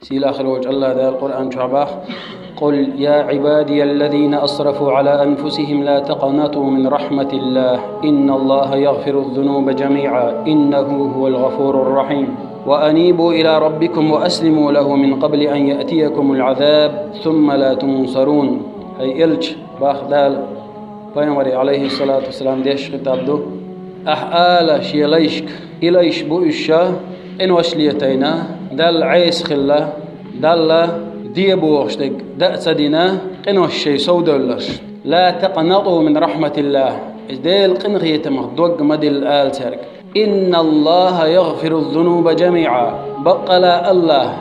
سيلا خلوج الله ذا القرآن شعباخ قل يا عبادي الذين أسرفوا على أنفسهم لا تقنطوا من رحمة الله إن الله يغفر الذنوب جميعا إنه هو الغفور الرحيم وأنيبوا إلى ربكم وأسلموا له من قبل أن يأتيكم العذاب ثم لا تنصرون. هي إلج باخدال بينوري عليه الصلاة والسلام ديش خطاب دو أحآل شيليشك إليش بوئشا إن وشليتينا دل عيس خلا دل ديبوغشتك دأتدنا إن وشي سودولش لا تقنطوا من رحمة الله ديل قنغية مخدوق مدل آل ترك إن الله يغفر الذنوب جميعا بقلا الله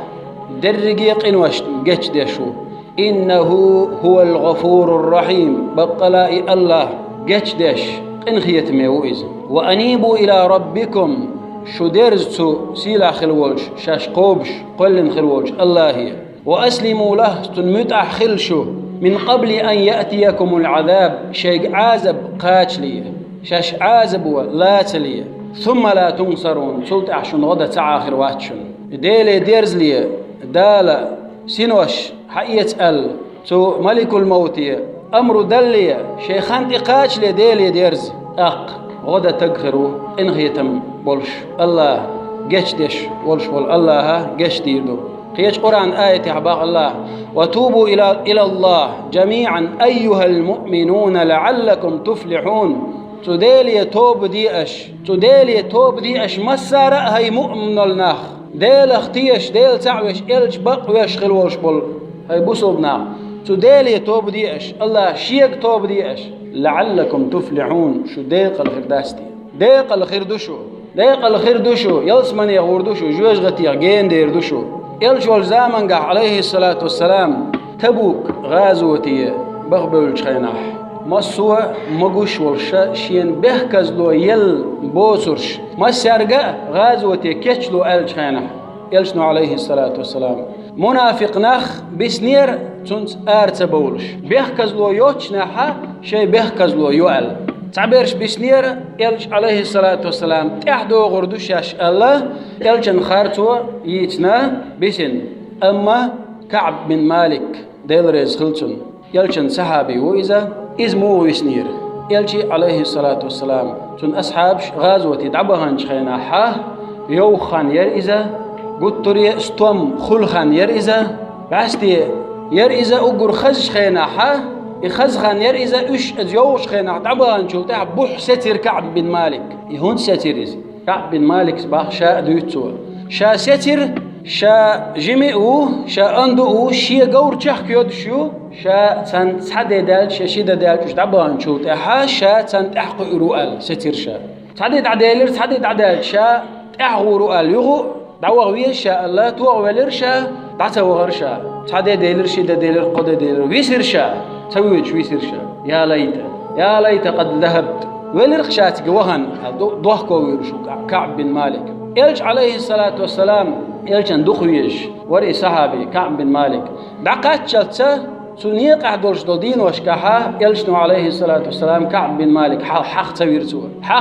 درقي قنوش جيش ديشو إنه هو الغفور الرحيم بقلا الله جيش ديش قنغية ميوئز وأنيبوا إلى ربكم شو درزتو سيلا خلوش شاش قوبش قلن خلوش الله هي وأسلموا له تنمتع خلشو من قبل أن يأتيكم العذاب شيء عازب قاتلية شاش عازب ولاتلية ثم لا تنصرون سلط أحشن غدا تعاخر واتشن ديلي ديرزلية دالا سينوش حقية تو ملك الموت أمر دلية شيخان تقاتلية ديلي ديرز غدا تقخروا إنغيتم بولش الله جيش ديش بولش بول الله جيش ديردو قيش قرآن آية حباق الله وتوبوا إلى الله جميعا أيها المؤمنون لعلكم تفلحون تدالي توب دي أش مسارة هاي مؤمن الناخ ديل اختيش ديل تعويش إلج بق ويشغل وشبل هاي بصوبنا تدالي توب دي أش الله شيك توب دي أش لعلكم تفلحون شو ديق الخير داستي ديق الخير دوشو يلسمن يغور دوشو جوج غتيغ جين دير دوشو يلجول زامن عليه الصلاة والسلام تبوك غازوتي بغبل شخيناح مسوا مغوش ولشا شين بهكزلو يل بوسرش مسرقا غازوتي كيتشلو الشخيناح يلشنو عليه الصلاة والسلام منافق نخ بسنير تنت ارتبولش بهكزلو يوتشناحا شي بهكزلو يوال تعبيرش بسنير يلج عليه الصلاة والسلام تحدو غردوش ياش الله يلجن خارتو يتنا بسن أما كعب بن مالك ديل ريز خلتن يلجن صحابي وإذا إزمو ويسنير يلجي عليه الصلاة والسلام تن أصحاب غازوة دعبهن شخينا حاه يوخان يرئذا قطري استوم خلخان يرئذا بعستي يرئذا أقر خز شخينا حاه يخزخان يرئذا إش أزيوش خينا دعبهن شلتها بوح ستر كعب بن مالك يهون ستر كعب بن مالك سباح شاء دويتسو شا ستر شا جميعو شا أندو شي قور تشخ يودشو شا تن تحدي دال شا شيدا دال كش دعبان شو تحا شا تن تحق رؤال ستر شا تحدي عدالر تحدي عدال شا تحق رؤال يغو دعوة شا الله تو ولر شا دعته وغرشا تحدي دالر شيدا دالر قد دالر ويسر شا تويج ويسر شا يا ليت قد ذهبت ولر خشاتك وهن ضحكوا ويرشو كعب بن مالك يلج عليه الصلاة والسلام يلجن دخويش وري صحابي كعب بن مالك دقات شلته سنيق أحدورش دودين وشكاها يلجنوا عليه الصلاة والسلام كعب بن مالك حق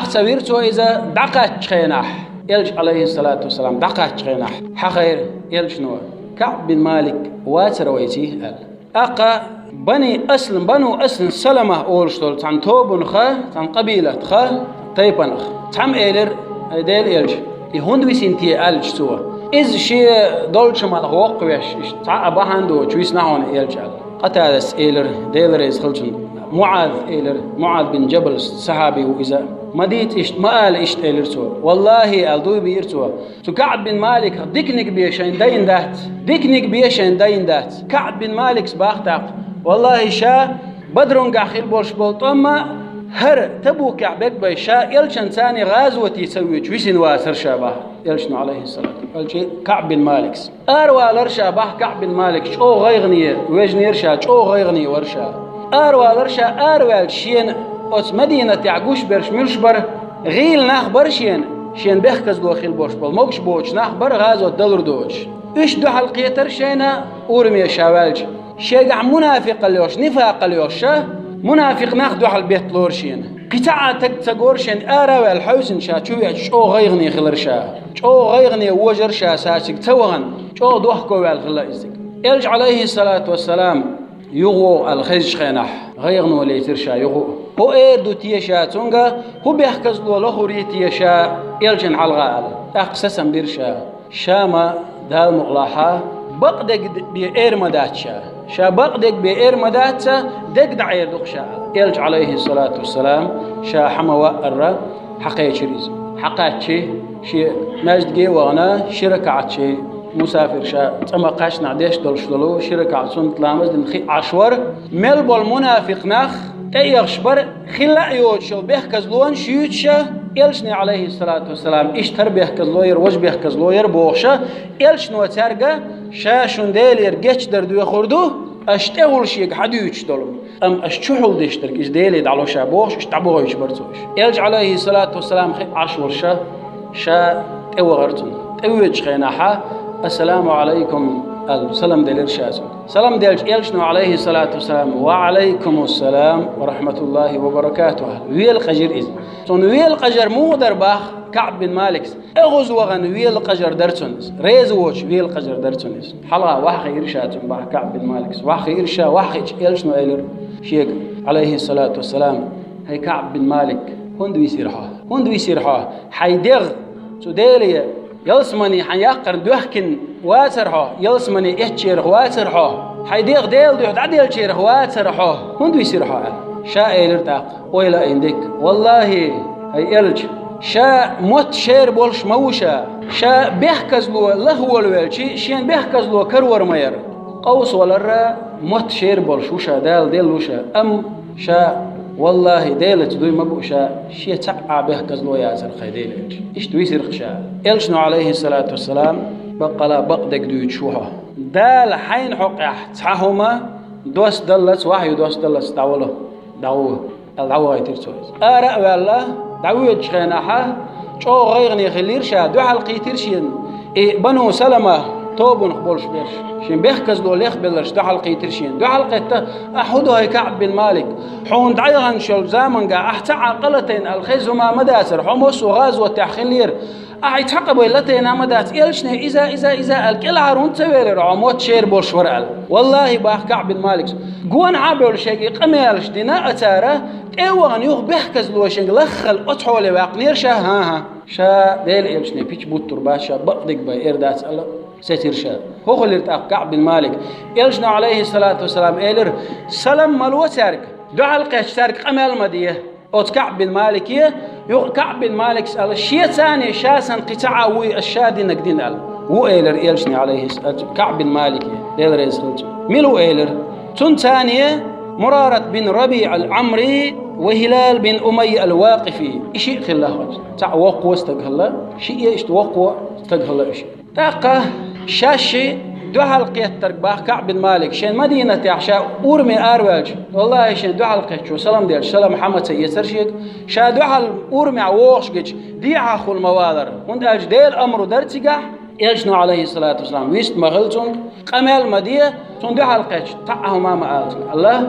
تويرتو إذا دقات شخيناح يلج عليه الصلاة والسلام دقات شخيناح حخير يلجنوا كعب بن مالك واترويتي أقا بنو أسلم سلمة أولشتول تان توبن خا تان قبيلة خا تيبنخ تام إيلر ديل يلج يهون بيسنتي ألج سوا إذ شيء دولش ما تغوق ويش تع أباهندو شويس نحون يلجال قتادس إيلر ديلر يسخلشن معاذ بن جبل صحابي وإذا مديت إشت ما قال إشت إيلر سوا والله ألدوي بيرتوا تو كعب بن مالك ديكنك بيشين داين دات كعب بن مالك سباختاق والله شا بدرون قاخير بولش بولت أما هر تبوك عبك بيشا يلشن ثاني غازوتي يسوي ويسن واسر شابه يلشن عليه الصلاة والسلام كعب بن مالك أروى لرشا باه كعب بن مالك شو غيغني ويجني رشا شو غيغني ورشا أروى لرشا أروى شين أس مدينة يعقوش برش ملشبر غيل نخبر شين بيخكز دو خيل بوش بول موكش بوش نخبر غازو دلر دوش إيش دو حلقيتر شينا أورمي شوالج شيء منافق اليوش نفاق اليوش منافق ناخدو على البيت لورشين قطعة تقورشن آرا والحوسن شا شو غيغني خلر شا شو غيغني وجر شا ساسك توغن شو دوحكو والخلا إزك إلج عليه الصلاة والسلام يغو الخيش خينح غيغن وليتر شا يغو هو إيردو تيشا تونغا هو بيحكز له لخوري تيشا إلجن على الغال أقسسا بيرشا شاما دال مغلاحة بقدق بإير مداتشا شا بقدق بإير مداتشا دق دعير دقشا إلج عليه الصلاة والسلام شا حموا الرا حقيا شريز حقاتشي شي ماجد جي وانا شركعتشي مسافر شا تما قاش نعديش دلشدلو شركعتشون تلامز دنخي عشور ملبو المنافق نخ تيغشبر خلا يوشو بيحكزلون شيوتشا إلشني عليه الصلاة والسلام إشتر بيحكزلوير وج بيحكزلوير بوخشا إلشنو تارجا شاشون ديلير جيتش دردو يخوردو أشتغل شيء حديوش دلهم أم أشتحول ديشترك إيش ديلي دعلو شابوش اشتعبوه يشبرتوش إلج عليه الصلاة والسلام خي عشور شا توغرتن تويج خيناحا السلام عليكم السلام ديل شاسو سلام ديل إلشنو عليه الصلاة والسلام وعليكم السلام ورحمة الله وبركاته ويل قجر إذ تون ويل قجر مو درباخ كعب بن مالك اغز وغن ويل قجر درتونس ريز ووش ويل قجر درتونس حلا واخ إرشاتون باخ كعب بن مالك واخ إرشا واخ إلشنو إلر شيخ عليه الصلاة والسلام هي كعب بن مالك هندو يسيرها حيدغ سوديليا يلسمني حياقر دوحكن واترها يلسمني إحشير واترها حيدغ ديل دوح عديل شير واترها هندو يسيرها شا إلر تاق ويلا عندك والله هي إلج شا موت شير بولش موشا شا بيحكز له لهو الوالشي شين بيحكز له كرور مير قوس ولرا موت شير بولش وشا ديل وشا أم شا والله ديلت دوي مبوشا شي تعا بيحكز له ياسر خيديلج إيش دويسير خشا إلشنو عليه الصلاة والسلام بقلا بقدك دوي تشوها دال حين حقح تحهما دوس دلت واحد دوس دلت دعوه الدعوة يترسوز آراء والله دعوة خيناحة شو غيغني خلير شا دو حلقي ترشين بنو سلمة توبون خبولش بيش شين بيحكز له ليخ بلرش دو حلقي ترشين دو حلقة أحدها كعب بن مالك حون دعيغن شو زامن قا أحتع عقلتين الخيز هما مداسر حمص وغاز وتحخلير أحيتحقبوا إلتين مدات إلشنه إذا الكل هارون تويلر عموت شير بولش ورقل والله باخ كعب بن مالك قوان عابل شيء قميلش دينا أتاره ايوان يوغ بيحكز له شيء لخل أطحولي واقنير شا ديل إلشنه بيش بوت تربا شا بقدق باي إردات الله ستير شا هو خلير كعب بن مالك إلشنا عليه الصلاة والسلام إلر سلام ملو تارك دو حلقة تارك قميل مديه أوت كعب بن مالك يو كعب بن مالك سأل شيء ثاني شاسن قطعة والشادي نقدين قال هو إيلر إلشني عليه كعب بن مالك إيلر يسلج ملو إيلر تون ثانية مرارة بن ربيع العمري وهلال بن أمي الواقفي إشي خلاه تاع وقوة استقهلا شيء إيش توقوة استقهلا إيش تاقة شاشي دو حلقة ترباح كعب بن مالك شين مدينة عشاء أورمي أروج والله شين دو حلقة شو سلام ديال سلام محمد سيسر شيك شا دو حل أورمي عووش جيش دي عخو الموادر وند أج ديل أمر درتيجا إلشنو عليه الصلاة والسلام ويست مغلتون قمال مدية تون دو حلقة تعهم ما مقالتون الله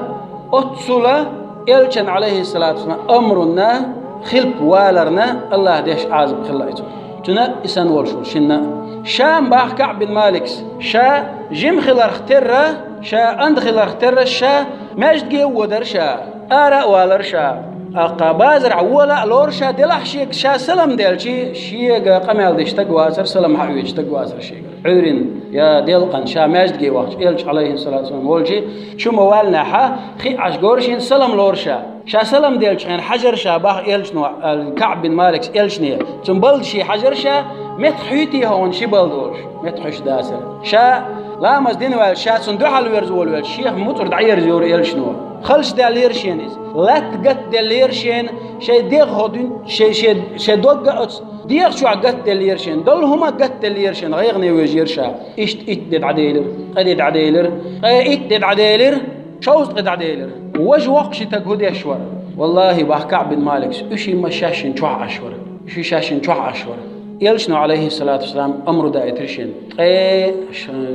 أتصلا إلشن عليه الصلاة والسلام أمرنا خلب والرنا الله ديش عازب خلايتون تنا إسان والشور شنا شام باخ كعب بن مالك شا جيم خلار اخترة شا اند خلار اخترة شا ماجد جي ودر شا آراء والر شا قبازر عولا لور شا دلح شيك شا سلام ديل شيك قميل ديش تقواسر سلام حقويش تقواسر شيك عورين يا ديلقن شا ماجد جي وقت إلش عليه الصلاة والسلام والجي شو موالنا حا خي عشقورشين سلام لور شا سلام ديل شين حجر شا باخ إلش نوع الكعب بن مالك إلش نية تنبلد شي حجر شا متحيتي هون شي بلدوش متحش داسر شا لا مزدين والشا صندوق الورز والشيخ موتور دعير زور إلشنو خلش داليرشينز لا تقت داليرشين شي ديغ هودين شي دوغ ديغ شو عقت داليرشين دول هما قت داليرشين غيغني ويجيرشا اشت اتدد عديلر قدد عديلر اتدد عديلر شوز قد عديلر وج وقش تقهدي اشور والله باخ كعب بن مالك اشي مشاشن شوع اشور اشي شاشن شوع اشور يلشنو عليه الصلاة والسلام أمر دايترشين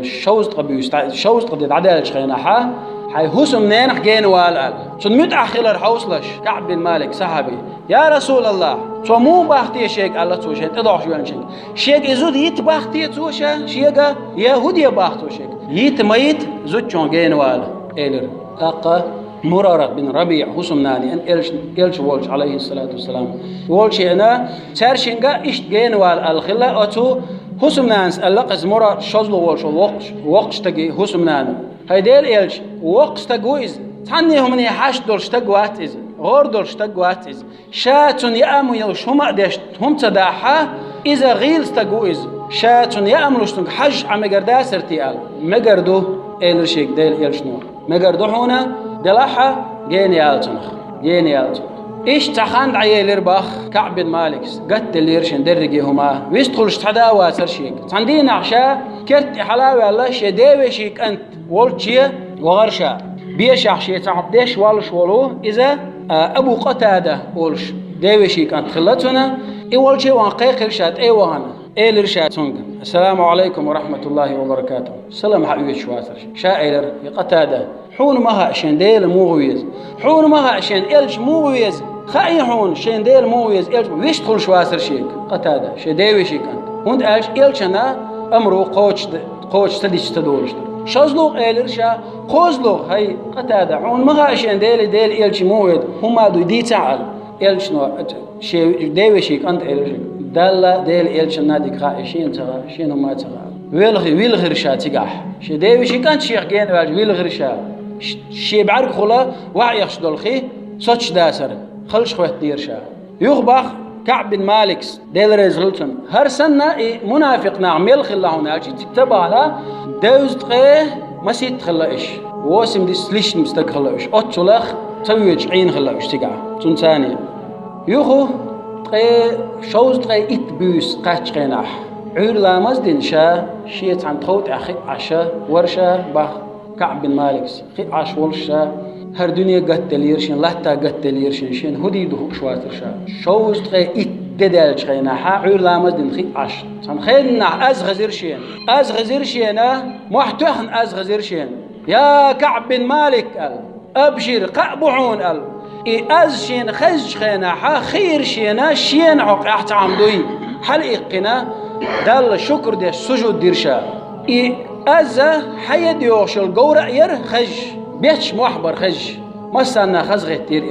شوز قبيوس شوز قد عدالش خيناحا هاي حسم نينح جين والال شن متأخر حوصلش كعب بن مالك صحابي يا رسول الله شو مو باختي شيك الله توشين تضع شو شيك شيك إزود يت باختي توشة شيكا يهودية باختو شيك يت ميت زود شون جين وال إلر أقا مرارة بن ربيع حسم ناني أن إلش والش عليه الصلاة والسلام والش أنا ترشينجا إيش جين وال الخلا أتو حسم نانس اللقز مرار شزلو والش وقش تجي حسم نان هيديل إلش وقش تجويز تعني هم ني حاش دولش تجوات إز غور دولش تجوات إز شاتون يأمو يلش هم أديش هم تداحة إذا غيل تجويز شاتون يأملوش تنك حج عم جردا سرتيال مجردو إلشيك ديل إلش نور مجردو هنا دلحة جيني آلتنخ إيش تخاند عيالير باخ كعب بن مالك قد الليرشن درجي هما ويستخلش تحدا واسر شيك تندين عشاء كرت حلاوة الله شداوي شيك أنت والشيء وغرشا بيش عشية تعبديش والش ولو إذا أبو قتادة والش داوي شيك أنت خلتنا إيه والشيء وانقيق إرشاد إيه وهنا إيه الإرشاد تنق السلام عليكم ورحمة الله وبركاته السلام حقيقة شواتر شائر قتادة حون مها شين ديل موغويز حون مها شين إلش موغويز خاي حون شين ديل موغويز إلش ويشتخل شواسر شيك قتادة شداوي شيك أنت هند إلش إلشنا أمرو قوش تديش تدورش شازلوغ إلرشا قوزلوغ هاي قتادة حون مها شين ديل إلش موغويز هما دو دي تعال إلش نو شي داوي شيك أنت إلش دالا ديل إلش نادي خاي شين تغا شين هما تغا ويلغر شا تقاح شي داوي شي كانت شيخ جين واج ويلغر شا شي بعرق خلا وعي يخشد الخي صوتش داسر خلش خوات دير شا يخبخ كعب بن مالك ديل ريزلتن هر سنة منافق نعمل خلا هنا تكتب على دوز تقيه مسيت خلاش واسم دي سليش مستق خلاش أطلق تويج عين خلاش تقع تنساني يخو تقيه شوز تقيه إتبوس قاتش قيناح عور لامز دين شا شيت عن تخوت أخي عشا ورشا بخ كعب بن مالك خي عش ورشا هر دنيا قد تليرشين لحتا قد تليرشين شين هدي دو شواتر شا شوز تخي إتدال شخينا حا عور لامز دين خي عش عن خينا أز غزير شين محتوخن أز غزير شين يا كعب بن مالك قال أبشر قابعون قال أز شين خز خينا حا خير شينا شين عق احتعمدوي حلقنا دال شكر ده سجود ديرشا أزا حيد يوشل قورا ير خج بيتش محبر خج مسانا خزغة تير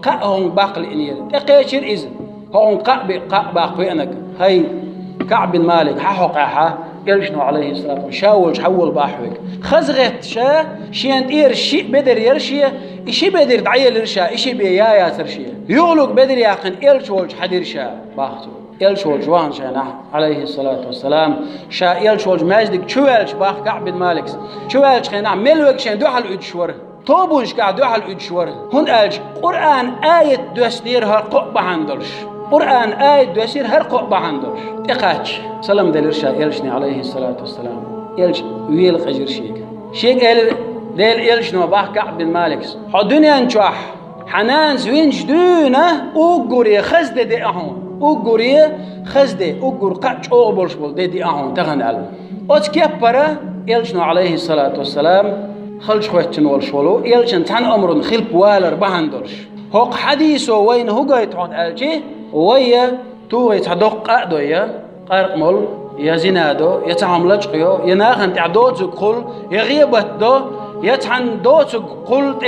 قا هون باقل إنير تقيشير إذن هون قا باق بينك هاي كعب بن مالك حقها يلشنو عليه الصلاة والسلام شاول حول باحوك خزغة شا شين تير شي بدر يرشي إشي بدر دعيل رشا إشي بيايا ترشي يغلق بدر ياقن إلشولج حدير شا باختو يلشولج وان شانا عليه الصلاة والسلام شا يلشولج ماجدك شوالج باخ كعب بن مالك شوالج خينا ملوك شان دوحل أدشور توبونش قاعد دوحل أدشور هون ألج قرآن آية دوسنير هالقبة عندرش قرآن آية دوسير هالقبة عندرش إقاتش سلام دلرشا يلشني عليه الصلاة والسلام يلش ويل قجر شيك ديل يلشنو باخ كعب بن مالك حدنيا نشوح حنان زوين جدونا أوغوري خزدة دي أهون أوغوري خزدة أوغور قاچ أوغبولش بول دي أهون تغن علم أتكبر يلشنو عليه الصلاة والسلام خلش خواتن والشولو يلشن تان أمرن خلب والر بهندرش هوق حديثو وين هوغا يتعود ألجي ويا تو يتعدق أدويا قارق مول يا زنادو يتعاملج قيو يناخن تعدوت قل يغيبت دو يتعن دوت قلت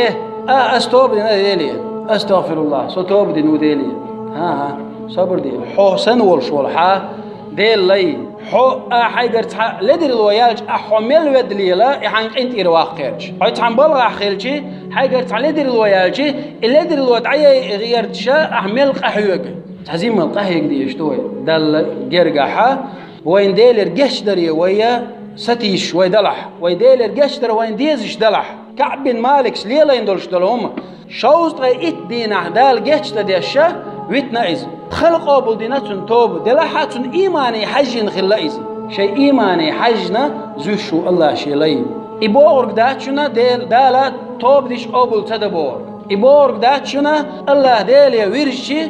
أستوب دي أستغفر الله ستوب دي نوديلي ها صبر دي حسن والشول حا ديل لي حو حيقرت لدر الويالج أحمل ودلي لا يحنق انت إرواق خيرج حيتحن بلغ خيرجي حيقرت لدر الويالج لدر الوضعية غيرت شا أحمل قحيوك تحزيم القحيوك دي يشتوي دل جرقحا وين ديلر قشدري ويا ستيش ويدلح ويديلر قشدر وين ديزش دلح كعب بن مالك ليلا يندلش دلهم شوز تغي دينا دال قشدر دي الشا ويتنا إذن خلق أبو ديناتون توب دلحاتون إيماني حجن خلائز شيء إيماني حجنا زوشو الله شي لي إبورك داتشنا ديل دالا توب ديش أبو تدبورك إبورك داتشنا الله ديل يا ويرشي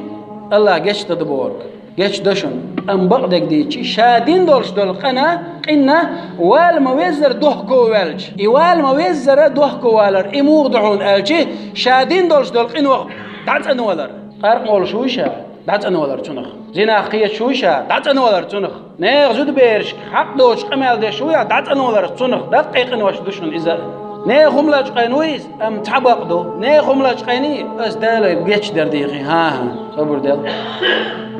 الله قشدر دبورك قشدشن أم بقدك ديتشي شادين دولش دول قنا والموزر دوحكو والج والموزر دوحكو والر إموضعون ألجي شادين دولش دول قنوة دعت أنا ولر قارق مول شويشة دعت أنا ولر تنخ زينا أخية شويشة دعت أنا ولر تنخ نيغ زود بيرش حق دوش قمال دي شوية دعت أنا ولر تنخ دقيق نواش دوشن إذا نيخم لاش قينويس أم تحبقدو نيخم لاش قيني أسدالي بيتش درديقي ها صبر دل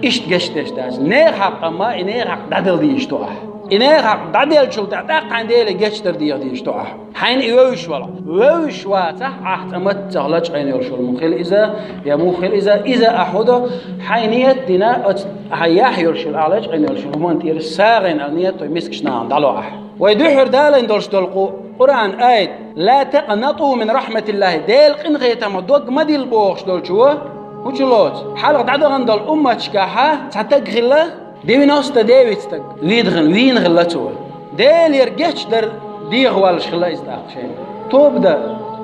إشت قشتش داز نيخ حق أما إنيخ حق دادل دي إشتوح إنيخ حق دادل شو تعتاق عندي قشت درديق دي إشتوح حين إيوش ولا ويش واتح أحت أمت تغلج قيني ورشو المخيل إذا يا مخيل إذا أحوده حينية دينا هياح يرشو العلاج قيني ورشو همان تير ساغن النية توي مسكش نعم دالو أح ويدوحر دالين دولش دولقو قرآن آية لا تقنطوا من رحمة الله ديل قنغيتم دوق مدي البوخش دول شو وشلوت حلقة دعدو غندل أمة شكاحة تعتق غلة ديوي نوستا ديوي تستق ويدغن وين غلتوا ديل يرجعش در ديغ والش غلا إزداق شيء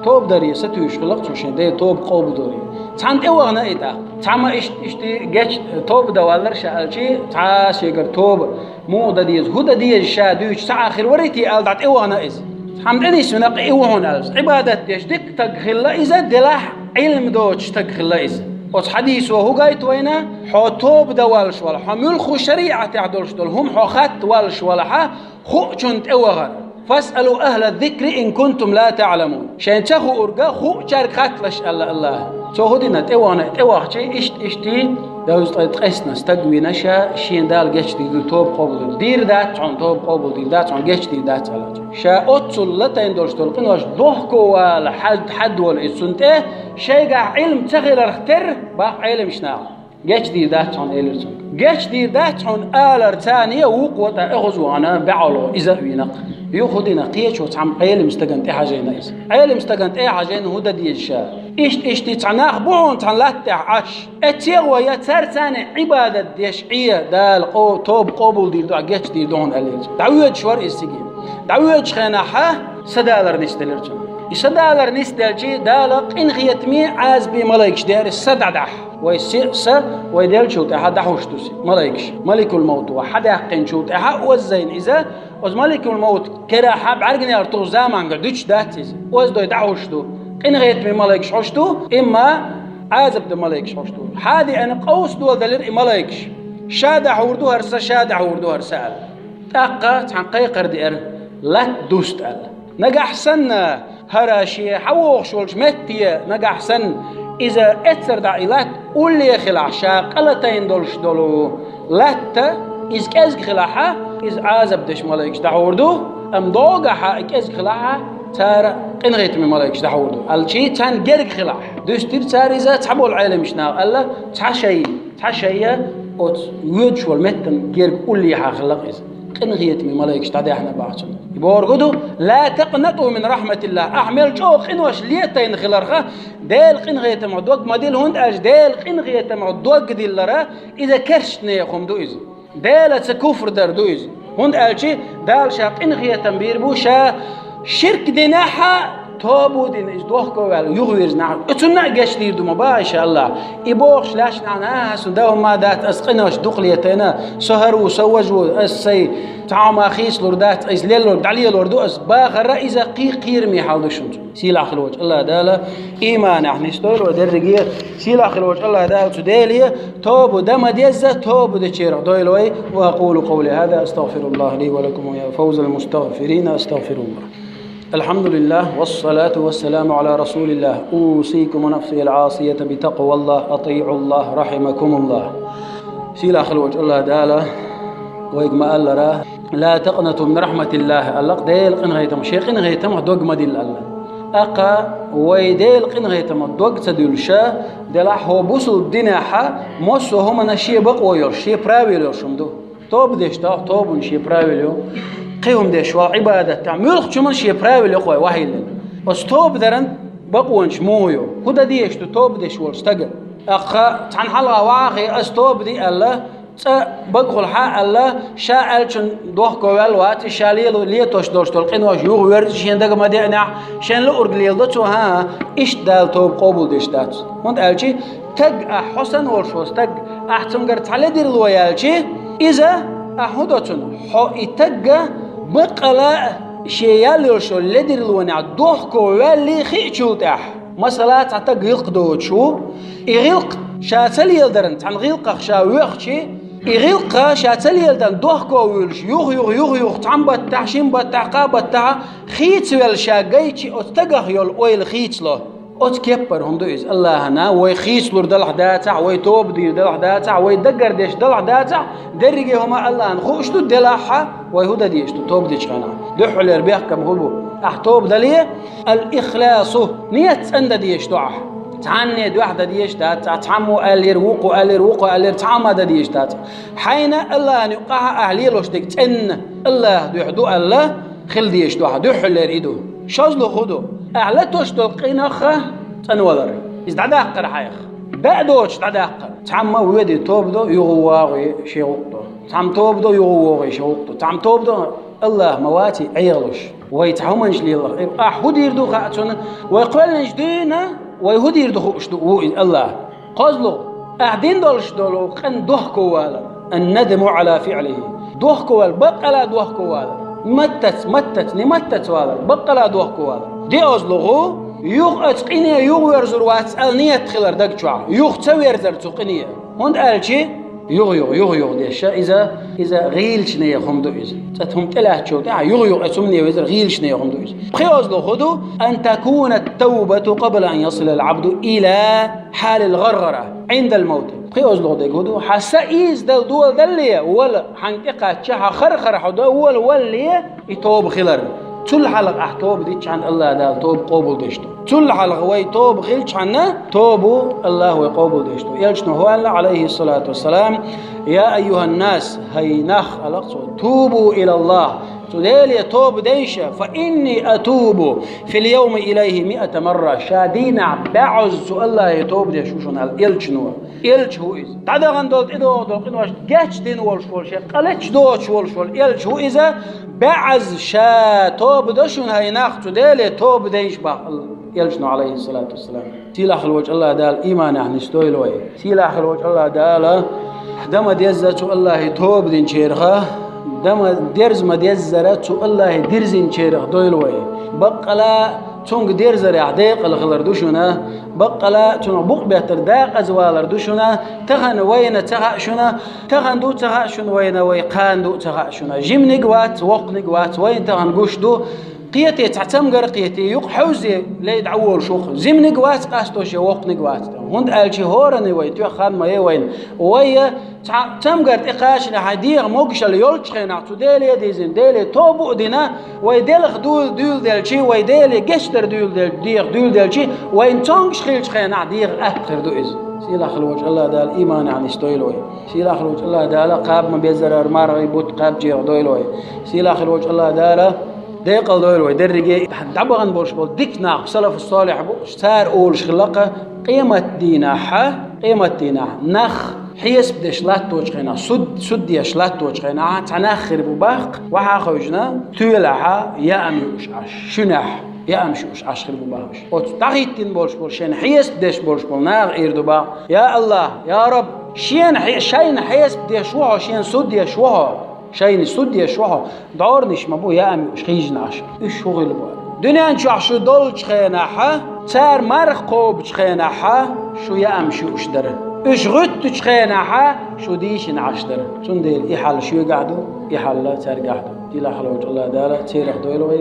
توب داري ستويش غلق شوشين دي توب قوب دوري تعند إيوغنا إيتا تعما إشتي جيش توب دوالر شالشي تعاس يقر توب مو دديز هو دديز شادوش تع آخر وريتي أل دعت إيوغنا إز حمد أني سنق إيوهون ألز عبادة ديش ديك تغلا إذا دلاح علم دوش تغلا إز وش حديث وهو قايت وينا حو توب دوالش ولا حمل خو شريعة تعدلش دول هم حو خط والش ولا حا خو كنت إيوغر فاسألوا أهل الذكر إن كنتم لا تعلمون شان تخو أرجع خو شارك خطلش الله سو هدينا توانا شيء إشتي دوز تقسنا استقوي نشا شين دال جشتي دو توب قبول دير دات عن توب قبول دير دات عن جشتي دات على شا أتصل لتين دولش تلقيناش ضحكوا ولا حد ولا السنته شيء علم تغير اختر باق علم شناع جشتي دات عن إلرتون جشتي دات عن آلر ثانية وقوة أخذوا أنا بعلو إذا وينق يأخذنا قيش وتعم علم استجنت إيه حاجين إيش علم استجنت إيه حاجين هو ده دي الشاء إيش تعناه بون تعنلت عش أتيغوا يتسر ثاني عبادة ديشعية دال توب قبول دير دو عجش دير دون عليج دعوة شوار إستجيب دعوة خناحة سدالر نستلرجن يسدالر نستلجي دالق إن غيتمي عاز بملايكش دير السدعدح ويسيس ويدل شو تحد حوشتوسي ملايكش ملك الموت وحد يحقن شو تحد والزين إذا وز ملك الموت كرا حب عرقني أرتو زمان قدوش داتيز وز دو يدعوشتو إن غيتمي ملايكش حوشتو إما عازب دو ملايكش حوشتو حادي أنا قوس دول دلير ملايكش شادع وردو هرسا شادع وردو هرسال تاقا تحقي قردئر لا دوستال نجح سن هراشي حوخ شولش متي نجح سن إذا أثر دعيلات قول لي خلع شاقلتين دولش دولو لات إذ كأز خلعها إذ عازب دش ملايكش دعوردو أم دوغها كأز خلعها تار قنغيت من ملايكش دعوردو الشي تان جرق خلع دوستير تار إذا تحبوا العالم شناو ألا تحشي أو يوجش والمتن جرق قول لي خلق إذا قنغيت من ملايكش تعدي احنا بعضنا يبورقدو لا تقنطوا من رحمة الله أحمل جو قنوش ليتين خلرخه ديل قنغيت معدوق ما ديل هند أج ديل قنغيت معدوق ديل لرا إذا كرشتني يخم دويز ديل تكفر در دويز هند أجي دال شا قنغيت بيربو شا شرك ديناحا توبو دين إجدوه كوال يغويرز نعم اتنا قشلير دوما با إن شاء الله إبوخش لاش نعنا سنداهم ما دات أسقناش دقليتنا سهروا سوجوا السي تعام أخيس لوردات إزليل لورد علي لوردو أس باخر رئيزة قير ميحال دشنج سيلا خلوج الله دالا إيمان إحنا ستور ودرجية سيلا خلوج الله دالا تدالية توبو دم ديزة توبو دشير دويلوي وأقول قولي هذا أستغفر الله لي ولكم ويا فوز المستغفرين أستغفر الله الحمد لله والصلاة والسلام على رسول الله أوصيكم ونفسي العاصية بتقوى الله أطيعوا الله رحمكم الله سيلا خلوج الله دالا ويقما الله لا تقنطوا من رحمة الله ألق ديل قنغيتم شيء قنغيتم دوق مديل الله أقا ويديل قنغيتم دوق تدل شا دلا هو بوصل الدنيا موسو هم نشي بقوا يرشي براويل يرشمدو توب ديشتا توب نشي براويل قيهم ديش وعبادة تعمل خشمن شيء براويل أخوي واحد بس توب درن بقونش مويو كده ديش توب ديش والستجر أخا تنحلا واقي أستوب دي الله بقول حق الله شاء الشن دوح كوال وات شاليل ليتوش دوش تلقين واش يغير شين دق ما دينا شين لأرجليل دتو ها إيش دال توب قبول ديش دات وانت ألشي تج حسن والشوس تج أحسن قرت على دير الويالشي إذا أحدثن حو إتجا بقلا شيال شو لدر الونع دوحكو واللي خيشول تاح مثلا تعتق يقدو شو يغلق شاتل يلدرن عن غلق شاويخشي يغلق شاتل يلدرن دوحكو ويلش يوغ تعم بتحشين بتحقا بتح خيت والشاقيتي أتجاه يول ويل خيت له أتكبر هم دويز الله هنا ويخيس لور دلح داتع ويتوب دير دلح داتع ويدقر ديش دلح داتع درجي هما الله نخوشتو دلحة ويهودا ديشتو توب ديش خنا دحو الاربيح كم هو أحتوب دليه الإخلاص نيت أند ديش دعح تعني واحدة ديش داتع تعمو ألير وقو ألير تعمى ديش داتع حين الله أن يقع أهلي لوشتك تن الله دحدو الله خل ديش دعح دحو الاريدو شازلو خدو أعلتوش تلقينخه تنولر إزدعداقر حيخ بعدوش تعداقر تعم ويدي توبدو يغواغي شيوقتو تعم توبدو يغواغي شيوقتو تعم توبدو الله مواتي عيغلوش ويتحومنش لي الله أحود يردو خاتون ويقولنش دينا ويهود يردو خوشتو الله قزلو أعدين دولش دولو قن دوحكو والا الندم على فعله دوحكو والا بقلا دوحكو والا متت والا بقلا دوحكو والا دي أزلغو يوغ أتقيني يوغ يرزر واتسألني تخلر دق شوع يوغ تسويرزر تقيني هون قالشي يوغ ديشا إذا غيلش نيا خمدو إذا تتهم تلاه شو تاع يوغ أتمني وإذا غيلش نيا خمدو إذا بخي أزلغو أن تكون التوبة قبل أن يصل العبد إلى حال الغرغرة عند الموت بخي أزلغو ديكودو حسا إيز دل دول دلية ولا حنقيقة تشاها خرخر حدا ولا يتوب خلر كل حلق أحتوب ديش عن الله دال توب قبول ديشتو كل حلق وي توب خلش عنا توبو الله ويقبول ديشتو يلشنو هو الله عليه الصلاة والسلام يا أيها الناس هينخ ألقصو توبوا إلى الله تدالي توب ديشة فإني أتوب في اليوم إليه 100 مرة شادين بعز الله يتوب ديشوشون الإلشنو إلش هو إذا تعدا غندول إدو دول قنواش جاتش دين والشول شيء قلتش دوش والشول إلش هو إذا بعز شا توب دشون هاي ناخت ديلي توب ديش بق يلشنو عليه الصلاة والسلام سيلاخ الوجه الله دال إيمان يعني ستويلوي سيلاخ الوجه الله دال دم ديزة الله توب دين شيرخه دم درز ما ديزة الله درزين شيرخ دويلوي بقلا تونغ ديرزر عديق الخلر دوشنا بقلا تونغ بق بيتر داق أزوالر دوشنا تغن وين تغاشنا تغن دو تغاشن وين ويقان دو تغاشنا جيم نقوات وق نقوات وين تغن قشدو قيتي تعتمقر قيتي يق حوزي ليد عول شوخ زيم نقوات قاستوش وق نقوات هند ألشي هورني وين تيو خان ما وين ويا تعتمقر إقاش لحديق موقش اليولش خينا تديلي ديزين ديلي توبو دينا ويديل خدول دول ديلشي ويديلي قشتر دول ديلشي وين تونغش خيلش خينا ديق أكتر دو إز سيلا خلوج الله دال إيمان عن استويلوي سيلا خلوج الله دال قاب ما بيزرر مار يبوت قاب جيغ دويلوي سيلا خلوج الله دال ديقل دويلوي درجي دعبغن بولش بول ديكنا سلف الصالح بو سار اولش خلقه قيمة ديناحة نخ حيس بدش لا توجخنا سد يش لا توجخنا تناخر بباق وها خوجنا تولها يا اميوش شنح يا امشوش عشر بباش وتعيتين بولشين حيس بدش بولش بولنا ايردوبا يا الله يا رب شين حيس بدش وها شين سد يش وها شين سد يش وها دارنش مبو يا اميوش خيجنا عشر ايش شغل بو دنيا شو دولش خيناحه سار مرخ قوب خيناحه شو يا امشوش دره ايش غت تخيناحه شو ديش نعشتر تنديل يحل شو قعدوا يحل لا تر قعدوا دي لا خلوج الله داله تيرخ دويلوي